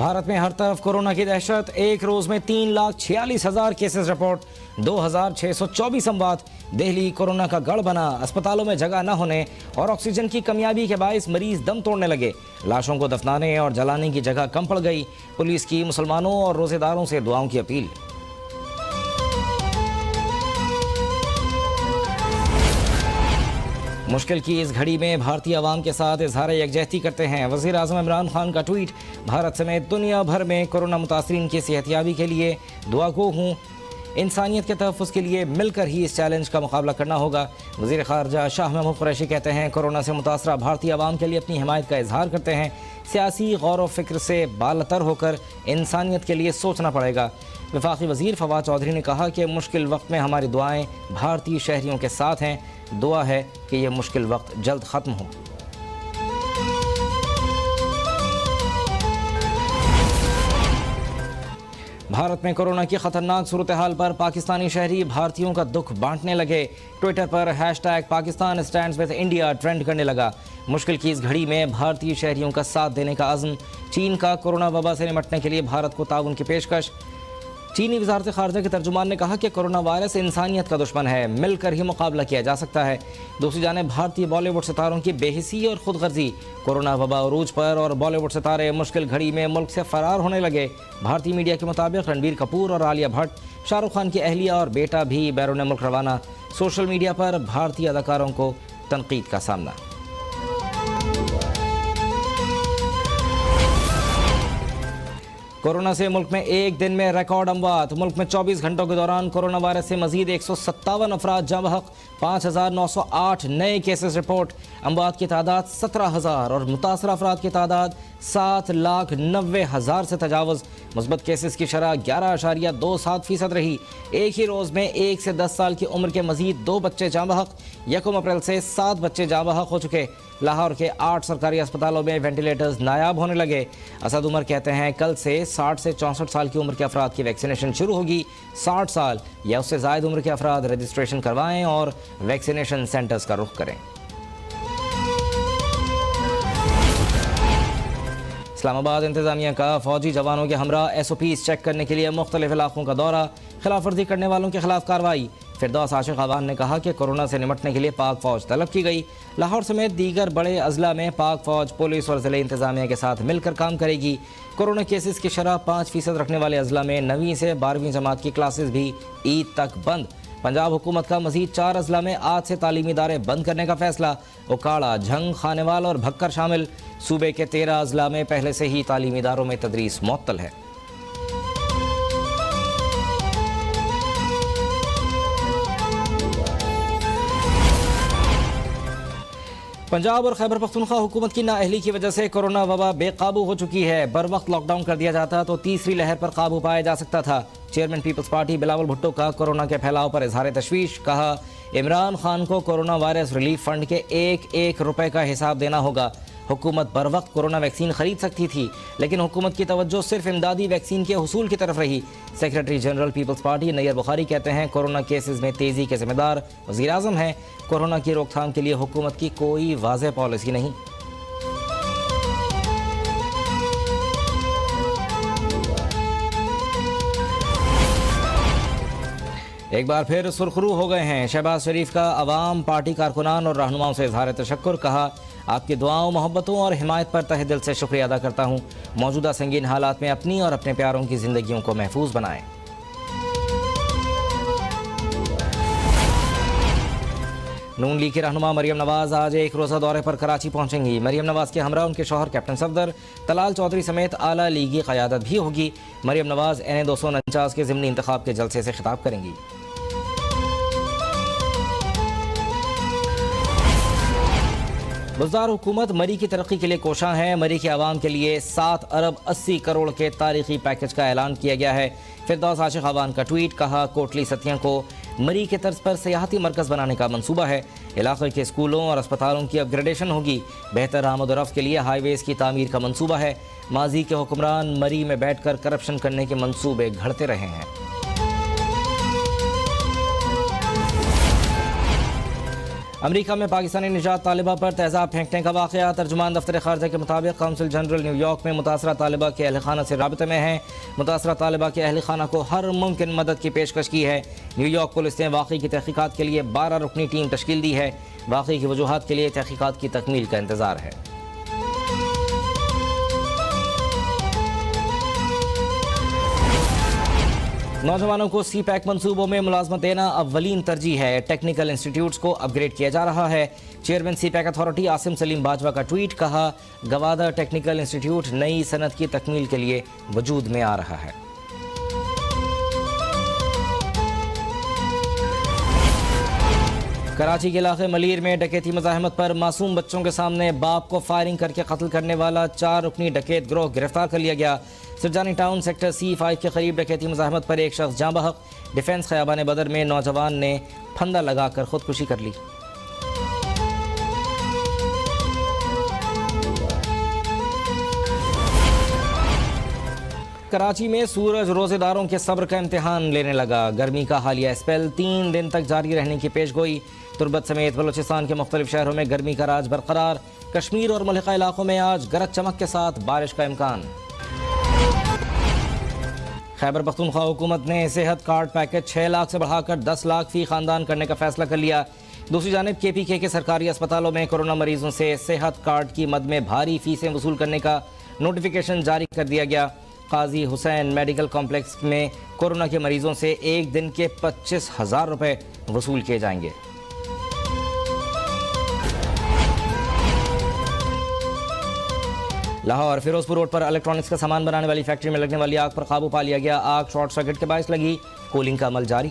भारत में हर तरफ कोरोना की दहशत। एक रोज में 3,46,000 केसेस रिपोर्ट, 2,624 अमवात। दिल्ली कोरोना का गढ़ बना। अस्पतालों में जगह न होने और ऑक्सीजन की कमियाबी के बायस मरीज दम तोड़ने लगे। लाशों को दफनाने और जलाने की जगह कम पड़ गई। पुलिस की मुसलमानों और रोजेदारों से दुआओं की अपील। मुश्किल की इस घड़ी में भारतीय अवाम के साथ इजहार यकजहती करते हैं। वज़ीर आज़म इमरान खान का ट्वीट। भारत समेत दुनिया भर में कोरोना मुतासरीन की सेहतियाबी के लिए दुआगो हूँ। इंसानियत के तहफ़्फ़ुज़ के लिए मिलकर ही इस चैलेंज का मुकाबला करना होगा। वज़ीर ख़ारजा शाह महमूद कुरैशी कहते हैं, कोरोना से मुतासरा भारतीय अवाम के लिए अपनी हिमायत का इजहार करते हैं। सियासी गौर व फिक्र से बालतर होकर इंसानियत के लिए सोचना पड़ेगा। वफाकी वज़ीर फवाद चौधरी ने कहा कि मुश्किल वक्त में हमारी दुआएँ भारतीय शहरियों के साथ हैं। दुआ है कि यह मुश्किल वक्त जल्द ख़त्म हो। भारत में कोरोना की खतरनाक सूरत हाल पर पाकिस्तानी शहरी भारतीयों का दुख बांटने लगे। ट्विटर पर hashtag Pakistan stands with India trend करने लगा। मुश्किल की इस घड़ी में भारतीय शहरियों का साथ देने का अज़्म। चीन का कोरोना वबा से निपटने के लिए भारत को ताउन की पेशकश। चीनी वज़ारत ख़ारजा के तर्जुमान ने कहा कि कोरोना वायरस इंसानियत का दुश्मन है, मिलकर ही मुकाबला किया जा सकता है। दूसरी जानिब भारतीय बॉलीवुड सितारों की बेहिसी और खुदगर्जी। कोरोना वबा अरूज पर और बॉलीवुड सितारे मुश्किल घड़ी में मुल्क से फ़रार होने लगे। भारतीय मीडिया के मुताबिक रणबीर कपूर और आलिया भट्ट, शाहरुख खान की अहलिया और बेटा भी बैरून मुल्क रवाना। सोशल मीडिया पर भारतीय अदाकारों को तनकीद का सामना। कोरोना से मुल्क में एक दिन में रिकॉर्ड अमवात। मुल्क में 24 घंटों के दौरान कोरोना वायरस से मजीद 157 अफराद जाँ बहक। 5,908 नए केसेस रिपोर्ट। अमवात की तादाद 17,000 और मुतासरा अफराद की तादाद 7,90,000 से तजावज़। मुस्बत केसेस की शरह 11.27% रही। एक ही रोज़ में 1 से 10 साल की उम्र के मजीद 2 बच्चे जाँ बहक। 1 अप्रैल से 7 बच्चे जाँ बहक हो चुके। लाहौर के 8 सरकारी अस्पतालों में वेंटिलेटर्स नायाब होने लगे। असद उमर कहते हैं, कल से 60 से 64 साल की उम्र के अफराद की वैक्सीनेशन शुरू होगी। 60 साल या उससे ज़ायद उम्र के अफराद रजिस्ट्रेशन करवाएं और वैक्सीनेशन सेंटर्स का रुख करें। इस्लामाबाद इंतजामिया का फौजी जवानों के हमरा SOPs चेक करने के लिए मुख्तलिफ इलाकों का दौरा। खिलाफ वर्जी करने वालों के खिलाफ कार्रवाई। फिरदौस आशिक अवान ने कहा कि कोरोना से निपटने के लिए पाक फौज तलब की गई। लाहौर समेत दीगर बड़े अजला में पाक फौज, पुलिस और ज़िले इंतजामिया के साथ मिलकर काम करेगी। कोरोना केसेस की शरह 5% रखने वाले अजला में 9वीं से 12वीं जमात की क्लासेस भी ईद तक बंद। पंजाब हुकूमत का मजीद 4 अजला में आज से तालीमी इदारे बंद करने का फैसला। उकाड़ा, झंग, खानेवाल और भक्कर शामिल। सूबे के 13 अजला में पहले से ही तालीमी इदारों में तदरीस मुअत्तल है। पंजाब और खैबर पख्तूनख्वा हुकूमत की नाअहली की वजह से कोरोना वबा बेकाबू हो चुकी है। बर वक्त लॉकडाउन कर दिया जाता तो तीसरी लहर पर काबू पाया जा सकता था। Chairman People's Party Bilawal Bhutto का कोरोना के फैलाव पर इजहार तशवीश। कहा, इमरान खान को कोरोना वायरस रिलीफ फंड के 1-1 रुपए का हिसाब देना होगा। हुकूमत बर वक्त कोरोना वैक्सीन खरीद सकती थी, लेकिन हुकूमत की तवज्जो सिर्फ इमदादी वैक्सीन के हुसूल की तरफ रही। Secretary general People's Party Nayyar Bukhari कहते हैं, कोरोना केसेस में तेज़ी के जिम्मेदार वज़ीर आज़म हैं। कोरोना की रोकथाम के लिए हुकूमत की कोई वाज़ेह पॉलिसी नहीं। एक बार फिर सुरखरू हो गए हैं शहबाज शरीफ का अवाम, पार्टी कारकुनान और रहनुमाओं से इजहार तशक्कुर। कहा, आपकी दुआओं, मोहब्बतों और हिमायत पर तहे दिल से शुक्रिया अदा करता हूँ। मौजूदा संगीन हालात में अपनी और अपने प्यारों की जिंदगियों को महफूज बनाएं। नून लीग की रहनुमा मरियम नवाज आज एक रोज़ा दौरे पर कराची पहुंचेंगी। मरियम नवाज के हमरा उनके शौहर कैप्टन सफदर, तलाल चौधरी समेत आला लीगी क़यादत भी होगी। मरियम नवाज NA 249 के ज़िमनी इंतखाब के जलसे से खिताब करेंगी। बुज़दार हुकूमत मरी की तरक्की के लिए कोशां है। मरी के अवाम के लिए 7 अरब 80 करोड़ के तारीखी पैकेज का ऐलान किया गया है। फिरदौस आशिक अवान का ट्वीट। कहा, कोटली सतिया को मरी के तर्ज पर सियाहती मरकज़ बनाने का मंसूबा है। इलाके के स्कूलों और अस्पतालों की अपग्रेडेशन होगी। बेहतर आमद-ओ-रफ़्त के लिए हाईवेज़ की तामीर का मंसूबा है। माजी के हुक्मरान मरी में बैठकर करप्शन करने के मंसूबे घड़ते रहे हैं। अमेरिका में पाकिस्तानी निजात तालिबा पर तेज़ाब फेंकने का वाक़या। तर्जुमान दफ्तर खारजा के मुताबिक कौंसिल जनरल न्यूयॉर्क में मुतासरा तालिबा के अहल खाना से राबते में है। मुतासरा तालिबा के अहल खाना को हर मुमकिन मदद की पेशकश की है। न्यूयॉर्क पुलिस ने वाक़ई की तहकीकात के लिए 12 रुकनी टीम तश्कील दी है। वाक़ई की वजूहात के लिए तहकीकात की तकमील का इंतज़ार है। नौजवानों को सी पैक मनसूबों में मुलाजमत देना अव्वलीन तरजीह है। टेक्निकल इंस्टीट्यूट्स को अपग्रेड किया जा रहा है। Chairman C pack authority Asim Salim Bajwa का ट्वीट, कहा गवादर टेक्निकल इंस्टीट्यूट नई सनत की तकमील के लिए वजूद में आ रहा है। कराची के इलाके मलीर में डकैती मज़ाहमत पर मासूम बच्चों के सामने बाप को फायरिंग करके कत्ल करने वाला 4 रुकनी डकैत गिरोह गिरफ्तार कर लिया गया। सिरजानी टाउन सेक्टर C5 के करीब डकैती मज़ाहमत पर एक शख्स जाँ बहक। डिफेंस ख़याबान बदर में नौजवान ने फंदा लगाकर खुदकुशी कर ली। कराची में सूरज रोज़ेदारों के सब्र का इम्तिहान लेने लगा। गर्मी का हालिया स्पेल 3 दिन तक जारी रहने की पेशगोई। तुर्बत समेत बलूचिस्तान के मुख्तलिफ शहरों में गर्मी का राज बरकरार। कश्मीर और मलिका इलाकों में आज गरज चमक के साथ बारिश का इम्कान। खैबर पख्तूनख्वा हुकूमत ने सेहत कार्ड पैकेज 6 लाख से बढ़ाकर 10 लाख फी खानदान करने का फैसला कर लिया। दूसरी जानिब KPK के सरकारी अस्पतालों में कोरोना मरीजों से सेहत कार्ड की मद में भारी फीसें वसूल करने का नोटिफिकेशन जारी कर दिया गया। काजी हुसैन मेडिकल कॉम्प्लेक्स में कोरोना के मरीजों से एक दिन के 25,000 रुपये वसूल किए जाएंगे। लाहौर फिरोजपुर रोड पर इलेक्ट्रॉनिक्स का सामान बनाने वाली फैक्ट्री में लगने वाली आग पर काबू पा लिया गया। आग शॉर्ट सर्किट के बायस लगी। कूलिंग का अमल जारी।